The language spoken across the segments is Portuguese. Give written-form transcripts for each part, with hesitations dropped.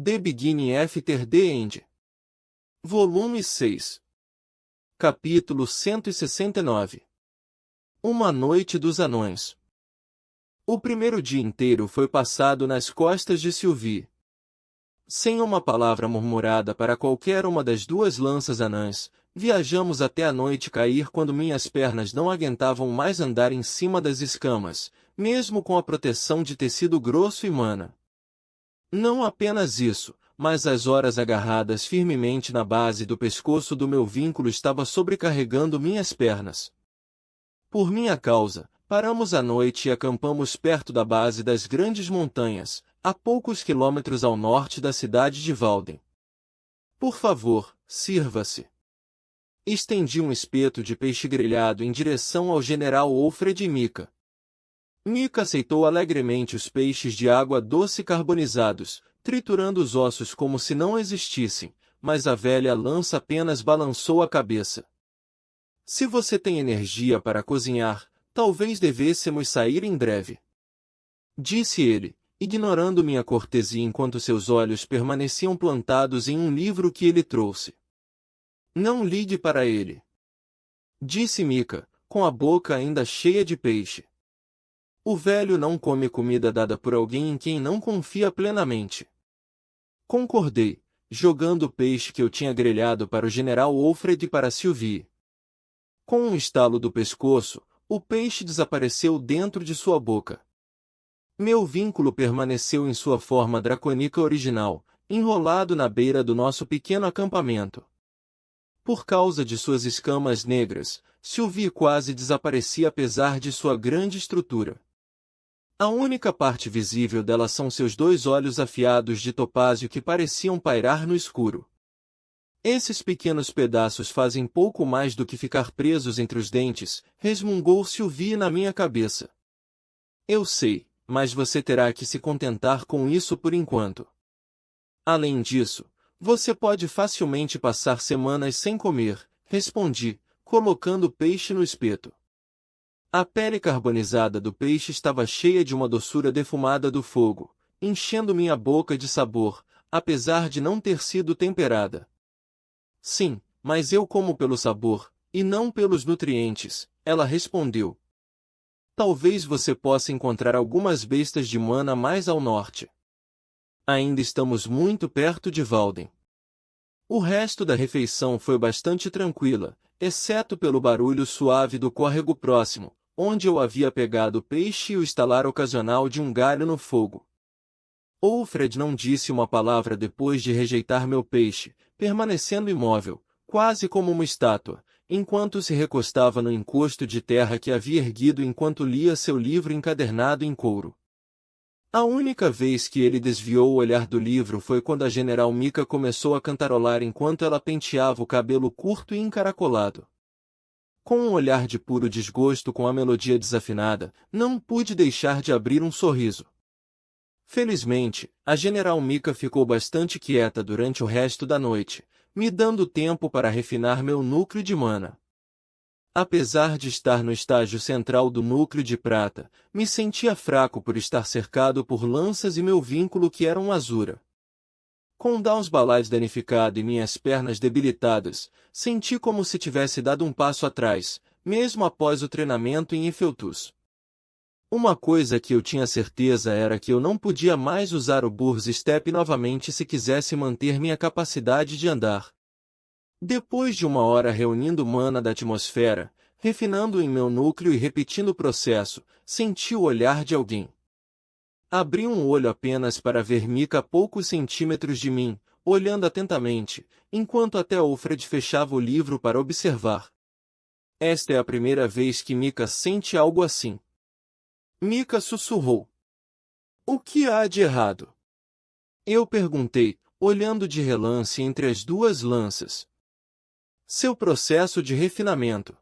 The Beginning After the End. Volume 6. Capítulo 169. Uma noite dos anões. O primeiro dia inteiro foi passado nas costas de Sylvie. Sem uma palavra murmurada para qualquer uma das duas lanças anãs, viajamos até a noite cair quando minhas pernas não aguentavam mais andar em cima das escamas, mesmo com a proteção de tecido grosso e mana. Não apenas isso, mas as horas agarradas firmemente na base do pescoço do meu vínculo estava sobrecarregando minhas pernas. Por minha causa, paramos à noite e acampamos perto da base das grandes montanhas, a poucos quilômetros ao norte da cidade de Walden. Por favor, sirva-se. Estendi um espeto de peixe grelhado em direção ao general Alfred e Mika. Mika aceitou alegremente os peixes de água doce carbonizados, triturando os ossos como se não existissem, mas a velha lança apenas balançou a cabeça. Se você tem energia para cozinhar, talvez devêssemos sair em breve. Disse ele, ignorando minha cortesia enquanto seus olhos permaneciam plantados em um livro que ele trouxe. Não ligue para ele. Disse Mika, com a boca ainda cheia de peixe. O velho não come comida dada por alguém em quem não confia plenamente. Concordei, jogando o peixe que eu tinha grelhado para o general Alfred e para Sylvie. Com um estalo do pescoço, o peixe desapareceu dentro de sua boca. Meu vínculo permaneceu em sua forma dracônica original, enrolado na beira do nosso pequeno acampamento. Por causa de suas escamas negras, Sylvie quase desaparecia apesar de sua grande estrutura. A única parte visível dela são seus dois olhos afiados de topázio que pareciam pairar no escuro. Esses pequenos pedaços fazem pouco mais do que ficar presos entre os dentes, resmungou Sylvie na minha cabeça. Eu sei, mas você terá que se contentar com isso por enquanto. Além disso, você pode facilmente passar semanas sem comer, respondi, colocando o peixe no espeto. A pele carbonizada do peixe estava cheia de uma doçura defumada do fogo, enchendo minha boca de sabor, apesar de não ter sido temperada. Sim, mas eu como pelo sabor, e não pelos nutrientes, ela respondeu. Talvez você possa encontrar algumas bestas de mana mais ao norte. Ainda estamos muito perto de Walden. O resto da refeição foi bastante tranquila, exceto pelo barulho suave do córrego próximo, onde eu havia pegado o peixe e o estalar ocasional de um galho no fogo. Alfred não disse uma palavra depois de rejeitar meu peixe, permanecendo imóvel, quase como uma estátua, enquanto se recostava no encosto de terra que havia erguido enquanto lia seu livro encadernado em couro. A única vez que ele desviou o olhar do livro foi quando a general Mika começou a cantarolar enquanto ela penteava o cabelo curto e encaracolado. Com um olhar de puro desgosto com a melodia desafinada, não pude deixar de abrir um sorriso. Felizmente, a general Mika ficou bastante quieta durante o resto da noite, me dando tempo para refinar meu núcleo de mana. Apesar de estar no estágio central do núcleo de prata, me sentia fraco por estar cercado por lanças e meu vínculo que era um azura. Com Downsbalade danificado e minhas pernas debilitadas, senti como se tivesse dado um passo atrás, mesmo após o treinamento em Efeltus. Uma coisa que eu tinha certeza era que eu não podia mais usar o Burst Step novamente se quisesse manter minha capacidade de andar. Depois de uma hora reunindo mana da atmosfera, refinando em meu núcleo e repetindo o processo, senti o olhar de alguém. Abri um olho apenas para ver Mika a poucos centímetros de mim, olhando atentamente, enquanto até Alfred fechava o livro para observar. Esta é a primeira vez que Mika sente algo assim. Mika sussurrou. O que há de errado? Eu perguntei, olhando de relance entre as duas lanças. Seu processo de refinamento.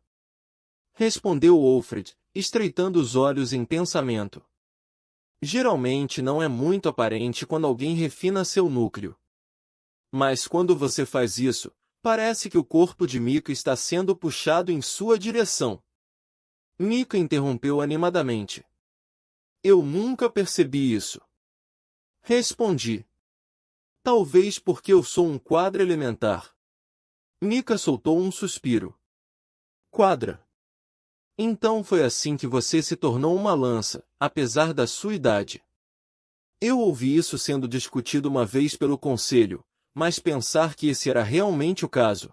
Respondeu Alfred, estreitando os olhos em pensamento. Geralmente não é muito aparente quando alguém refina seu núcleo. Mas quando você faz isso, parece que o corpo de Mika está sendo puxado em sua direção. Mika interrompeu animadamente. Eu nunca percebi isso. Respondi. Talvez porque eu sou um quadra elementar. Mika soltou um suspiro. Quadra. Então foi assim que você se tornou uma lança, apesar da sua idade. Eu ouvi isso sendo discutido uma vez pelo conselho, mas pensar que esse era realmente o caso.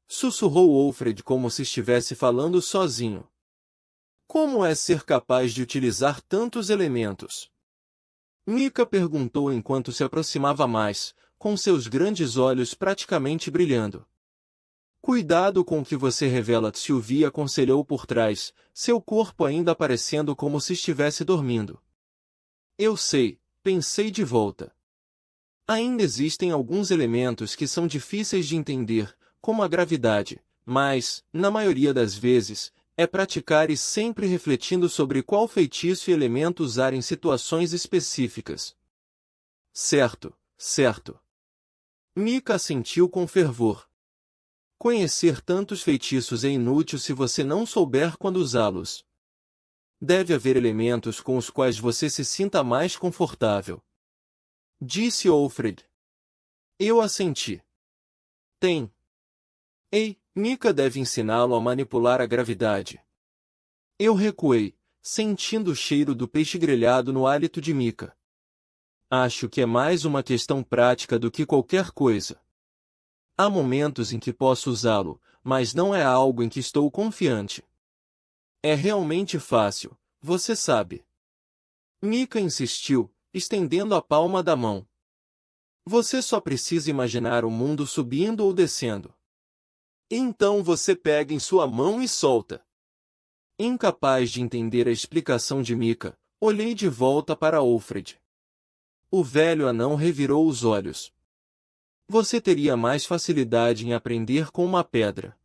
Sussurrou Alfred como se estivesse falando sozinho. Como é ser capaz de utilizar tantos elementos? Mika perguntou enquanto se aproximava mais, com seus grandes olhos praticamente brilhando. Cuidado com o que você revela, Sylvie aconselhou por trás, seu corpo ainda aparecendo como se estivesse dormindo. Eu sei, pensei de volta. Ainda existem alguns elementos que são difíceis de entender, como a gravidade, mas, na maioria das vezes, é praticar e sempre refletindo sobre qual feitiço e elemento usar em situações específicas. Certo, certo. Mika assentiu com fervor. Conhecer tantos feitiços é inútil se você não souber quando usá-los. Deve haver elementos com os quais você se sinta mais confortável. Disse Alfred. Eu assenti. Tem. Ei, Mika deve ensiná-lo a manipular a gravidade. Eu recuei, sentindo o cheiro do peixe grelhado no hálito de Mika. Acho que é mais uma questão prática do que qualquer coisa. Há momentos em que posso usá-lo, mas não é algo em que estou confiante. É realmente fácil, você sabe. Mika insistiu, estendendo a palma da mão. Você só precisa imaginar o mundo subindo ou descendo. Então você pega em sua mão e solta. Incapaz de entender a explicação de Mika, olhei de volta para Alfred. O velho anão revirou os olhos. Você teria mais facilidade em aprender com uma pedra.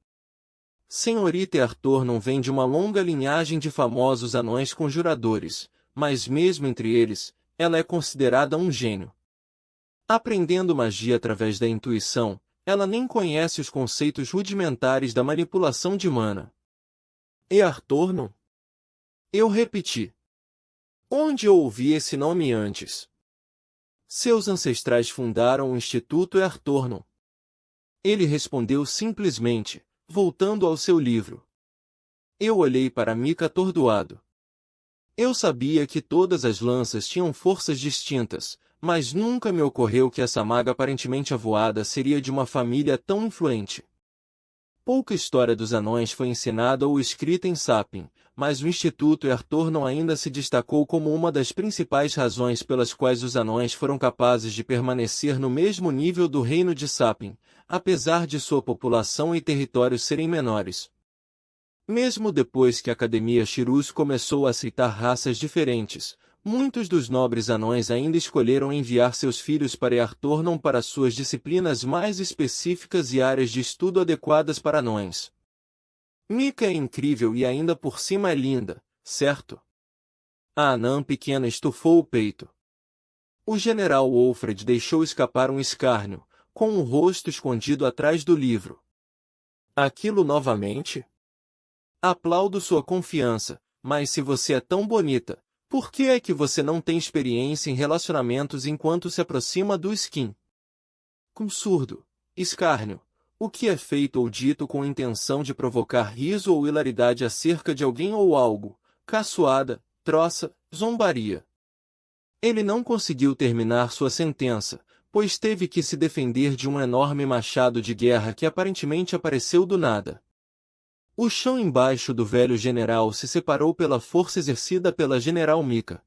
Senhorita Arthur não vem de uma longa linhagem de famosos anões conjuradores, mas mesmo entre eles, ela é considerada um gênio. Aprendendo magia através da intuição, ela nem conhece os conceitos rudimentares da manipulação de mana. E Arthur não? Eu repeti. Onde eu ouvi esse nome antes? Seus ancestrais fundaram o Instituto Earthornon. Ele respondeu simplesmente, voltando ao seu livro. Eu olhei para Mika atordoado. Eu sabia que todas as lanças tinham forças distintas, mas nunca me ocorreu que essa maga aparentemente avoada seria de uma família tão influente. Pouca história dos anões foi ensinada ou escrita em Sapin, mas o Instituto Earthornon ainda se destacou como uma das principais razões pelas quais os anões foram capazes de permanecer no mesmo nível do reino de Sapin, apesar de sua população e territórios serem menores. Mesmo depois que a Academia Shirus começou a aceitar raças diferentes, muitos dos nobres anões ainda escolheram enviar seus filhos para Earthornon para suas disciplinas mais específicas e áreas de estudo adequadas para anões. Mika é incrível e ainda por cima é linda, certo? A anã pequena estufou o peito. O general Alfred deixou escapar um escárnio, com o rosto escondido atrás do livro. Aquilo novamente? Aplaudo sua confiança, mas se você é tão bonita, por que é que você não tem experiência em relacionamentos enquanto se aproxima do skin? Absurdo, escárnio, o que é feito ou dito com intenção de provocar riso ou hilaridade acerca de alguém ou algo, caçoada, troça, zombaria. Ele não conseguiu terminar sua sentença, pois teve que se defender de um enorme machado de guerra que aparentemente apareceu do nada. O chão embaixo do velho general se separou pela força exercida pela general Mika.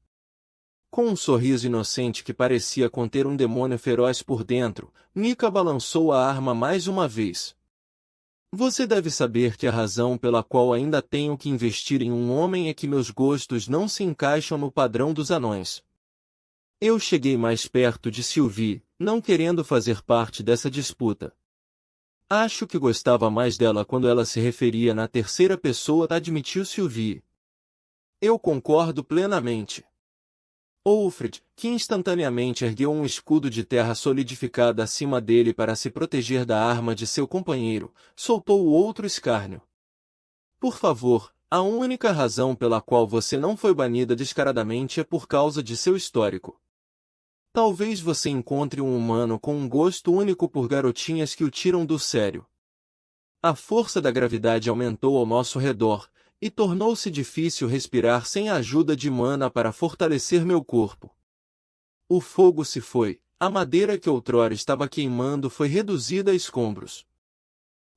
Com um sorriso inocente que parecia conter um demônio feroz por dentro, Mika balançou a arma mais uma vez. Você deve saber que a razão pela qual ainda tenho que investir em um homem é que meus gostos não se encaixam no padrão dos anões. Eu cheguei mais perto de Sylvie, não querendo fazer parte dessa disputa. Acho que gostava mais dela quando ela se referia na terceira pessoa, admitiu Sylvie. Eu concordo plenamente. Alfred, que instantaneamente ergueu um escudo de terra solidificada acima dele para se proteger da arma de seu companheiro, soltou o outro escárnio. Por favor, a única razão pela qual você não foi banida descaradamente é por causa de seu histórico. Talvez você encontre um humano com um gosto único por garotinhas que o tiram do sério. A força da gravidade aumentou ao nosso redor, e tornou-se difícil respirar sem a ajuda de mana para fortalecer meu corpo. O fogo se foi, a madeira que outrora estava queimando foi reduzida a escombros.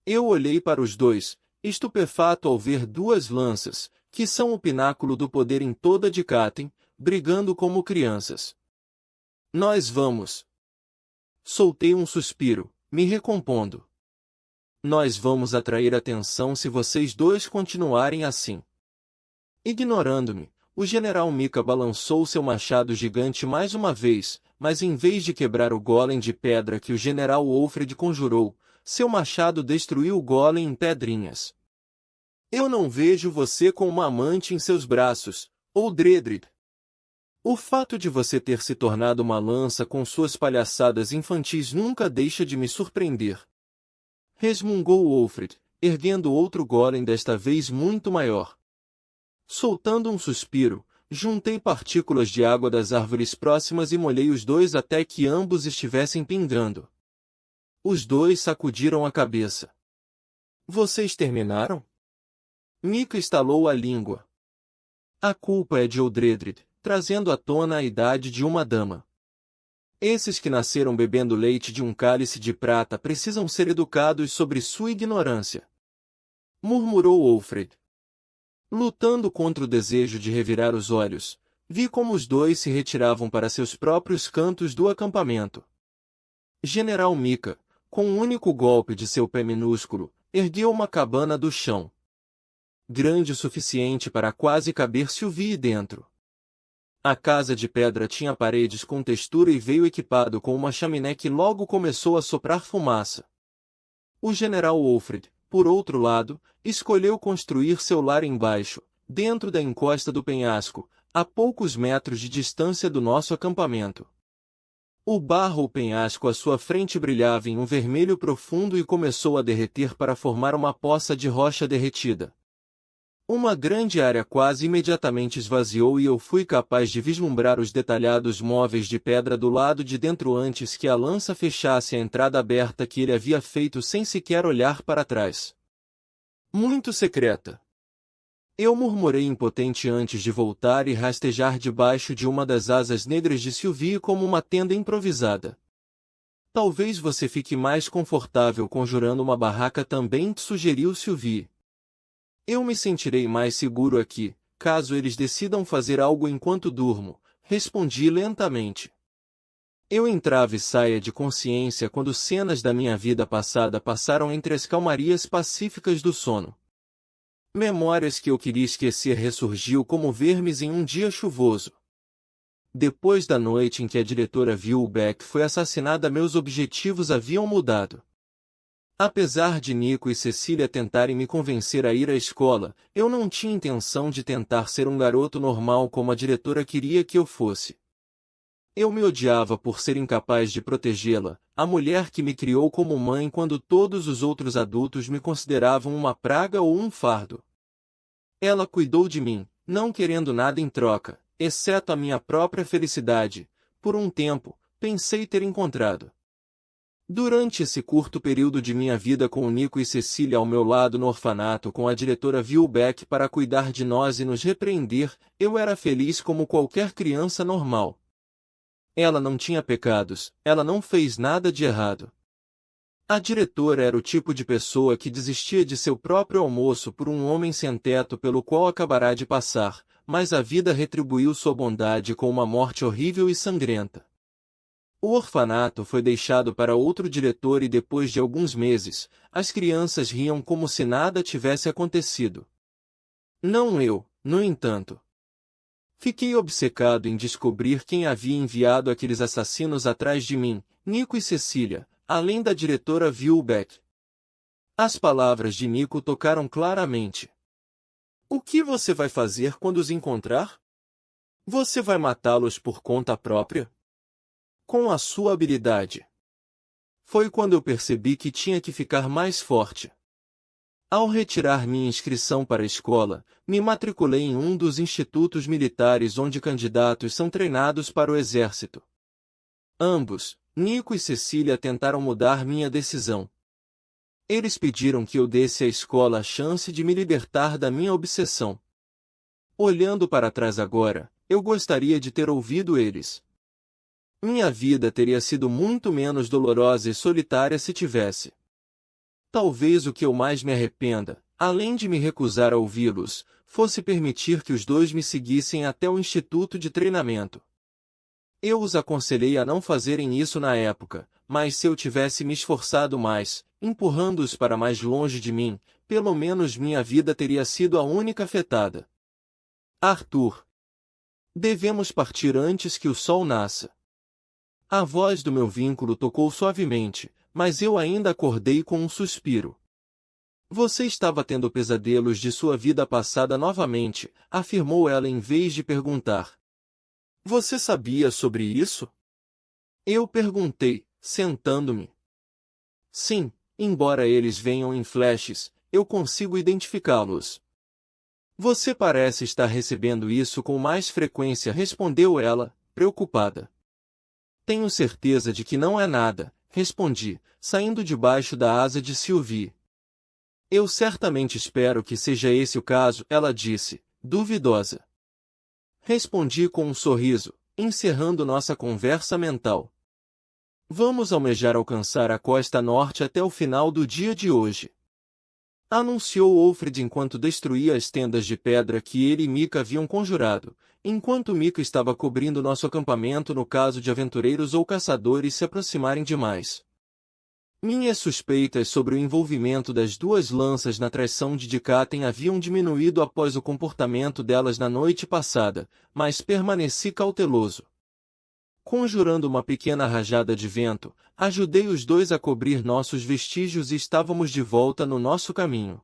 Eu olhei para os dois, estupefato ao ver duas lanças, que são o pináculo do poder em toda Dikaten, brigando como crianças. Nós vamos. Soltei um suspiro, me recompondo. Nós vamos atrair atenção se vocês dois continuarem assim. Ignorando-me, o general Mika balançou seu machado gigante mais uma vez, mas em vez de quebrar o golem de pedra que o general Wolfred conjurou, seu machado destruiu o golem em pedrinhas. Eu não vejo você com uma amante em seus braços, Oldredrid. O fato de você ter se tornado uma lança com suas palhaçadas infantis nunca deixa de me surpreender. Resmungou Wolfred, erguendo outro golem desta vez muito maior. Soltando um suspiro, juntei partículas de água das árvores próximas e molhei os dois até que ambos estivessem pingando. Os dois sacudiram a cabeça. Vocês terminaram? Mika estalou a língua. A culpa é de Oldredrid, trazendo à tona a idade de uma dama. Esses que nasceram bebendo leite de um cálice de prata precisam ser educados sobre sua ignorância. Murmurou Wolfred. Lutando contra o desejo de revirar os olhos, vi como os dois se retiravam para seus próprios cantos do acampamento. General Mika, com um único golpe de seu pé minúsculo, ergueu uma cabana do chão. Grande o suficiente para quase caber Sylvie dentro. A casa de pedra tinha paredes com textura e veio equipado com uma chaminé que logo começou a soprar fumaça. O general Wolfred, por outro lado, escolheu construir seu lar embaixo, dentro da encosta do penhasco, a poucos metros de distância do nosso acampamento. O barro ou penhasco à sua frente brilhava em um vermelho profundo e começou a derreter para formar uma poça de rocha derretida. Uma grande área quase imediatamente esvaziou e eu fui capaz de vislumbrar os detalhados móveis de pedra do lado de dentro antes que a lança fechasse a entrada aberta que ele havia feito sem sequer olhar para trás. Muito secreta. Eu murmurei impotente antes de voltar e rastejar debaixo de uma das asas negras de Sylvie como uma tenda improvisada. Talvez você fique mais confortável conjurando uma barraca também, sugeriu Sylvie. Eu me sentirei mais seguro aqui, caso eles decidam fazer algo enquanto durmo, respondi lentamente. Eu entrava e saia de consciência quando cenas da minha vida passada passaram entre as calmarias pacíficas do sono. Memórias que eu queria esquecer ressurgiu como vermes em um dia chuvoso. Depois da noite em que a diretora Vilbeck foi assassinada, meus objetivos haviam mudado. Apesar de Nico e Cecília tentarem me convencer a ir à escola, eu não tinha intenção de tentar ser um garoto normal como a diretora queria que eu fosse. Eu me odiava por ser incapaz de protegê-la, a mulher que me criou como mãe quando todos os outros adultos me consideravam uma praga ou um fardo. Ela cuidou de mim, não querendo nada em troca, exceto a minha própria felicidade. Por um tempo, pensei ter encontrado. Durante esse curto período de minha vida com Nico e Cecília ao meu lado no orfanato com a diretora Vilbeck para cuidar de nós e nos repreender, eu era feliz como qualquer criança normal. Ela não tinha pecados, ela não fez nada de errado. A diretora era o tipo de pessoa que desistia de seu próprio almoço por um homem sem teto pelo qual acabará de passar, mas a vida retribuiu sua bondade com uma morte horrível e sangrenta. O orfanato foi deixado para outro diretor e depois de alguns meses, as crianças riam como se nada tivesse acontecido. Não eu, no entanto. Fiquei obcecado em descobrir quem havia enviado aqueles assassinos atrás de mim, Nico e Cecília, além da diretora Vilbeck. As palavras de Nico tocaram claramente. O que você vai fazer quando os encontrar? Você vai matá-los por conta própria? Com a sua habilidade. Foi quando eu percebi que tinha que ficar mais forte. Ao retirar minha inscrição para a escola, me matriculei em um dos institutos militares onde candidatos são treinados para o exército. Ambos, Nico e Cecília, tentaram mudar minha decisão. Eles pediram que eu desse à escola a chance de me libertar da minha obsessão. Olhando para trás agora, eu gostaria de ter ouvido eles. Minha vida teria sido muito menos dolorosa e solitária se tivesse. Talvez o que eu mais me arrependa, além de me recusar a ouvi-los, fosse permitir que os dois me seguissem até o instituto de treinamento. Eu os aconselhei a não fazerem isso na época, mas se eu tivesse me esforçado mais, empurrando-os para mais longe de mim, pelo menos minha vida teria sido a única afetada. Arthur. Devemos partir antes que o sol nasça. A voz do meu vínculo tocou suavemente, mas eu ainda acordei com um suspiro. Você estava tendo pesadelos de sua vida passada novamente, afirmou ela em vez de perguntar. Você sabia sobre isso? Eu perguntei, sentando-me. Sim, embora eles venham em flashes, eu consigo identificá-los. Você parece estar recebendo isso com mais frequência, respondeu ela, preocupada. Tenho certeza de que não é nada, respondi, saindo debaixo da asa de Sylvie. Eu certamente espero que seja esse o caso, ela disse, duvidosa. Respondi com um sorriso, encerrando nossa conversa mental. Vamos almejar alcançar a costa norte até o final do dia de hoje. Anunciou Wilfred enquanto destruía as tendas de pedra que ele e Mika haviam conjurado, enquanto Mika estava cobrindo nosso acampamento no caso de aventureiros ou caçadores se aproximarem demais. Minhas suspeitas sobre o envolvimento das duas lanças na traição de Dikaten haviam diminuído após o comportamento delas na noite passada, mas permaneci cauteloso. Conjurando uma pequena rajada de vento, ajudei os dois a cobrir nossos vestígios e estávamos de volta no nosso caminho.